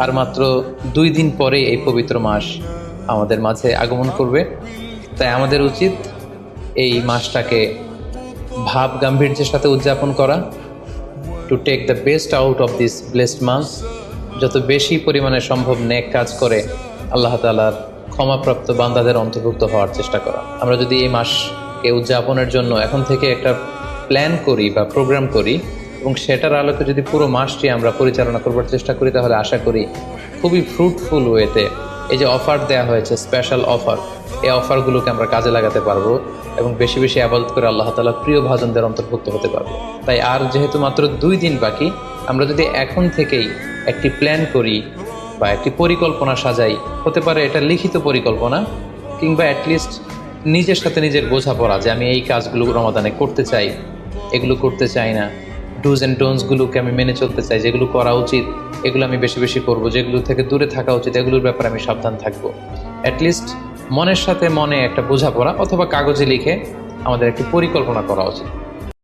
আর মাত্র 2 দিন পরে এই পবিত্র মাস আমাদের মাঝে আগমন করবে। তাই আমাদের উচিত এই মাসটাকে ভাব গাম্ভীর্যের সাথে উদযাপন করা, to take the best out of this blessed month. যত বেশি পরিমাণে সম্ভব নেক কাজ করে আল্লাহ তাআলার ক্ষমাপ্রাপ্ত বান্দাদের অন্তর্ভুক্ত হওয়ার চেষ্টা করা। আমরা যদি এই মাসকে উদযাপনের জন্য এখন থেকে একটা প্ল্যান করি বা প্রোগ্রাম করি এবং সেটার আলোকে যদি পুরো মাসটি আমরা পরিচালনা করবার চেষ্টা করি, তাহলে আশা করি খুবই ফ্রুটফুল ওয়েতে এই যে অফার দেওয়া হয়েছে, স্পেশাল অফার, এই অফারগুলোকে আমরা কাজে লাগাতে পারবো এবং বেশি বেশি আবাদত করে আল্লাহ তাআলার প্রিয় ভাজনদের অন্তর্ভুক্ত হতে পারবো। তাই আর যেহেতু মাত্র 2 দিন বাকি, আমরা যদি এখন থেকেই একটি প্ল্যান করি বা একটি পরিকল্পনা সাজাই, হতে পারে এটা লিখিত পরিকল্পনা কিংবা অ্যাটলিস্ট নিজের সাথে নিজের বোঝাপড়া যে আমি এই কাজগুলো রমাদানে করতে চাই, এগুলো করতে চাই না, ডুজ অ্যান্ড ডোন্টসগুলোকে আমি মেনে চলতে চাই, যেগুলো করা উচিত এগুলো আমি বেশি বেশি করব, যেগুলো থেকে দূরে থাকা উচিত এগুলোর ব্যাপারে আমি সাবধান থাকবো। অ্যাটলিস্ট মনের সাথে মনে একটা বোঝাপড়া অথবা কাগজে লিখে আমাদের একটি পরিকল্পনা করা উচিত।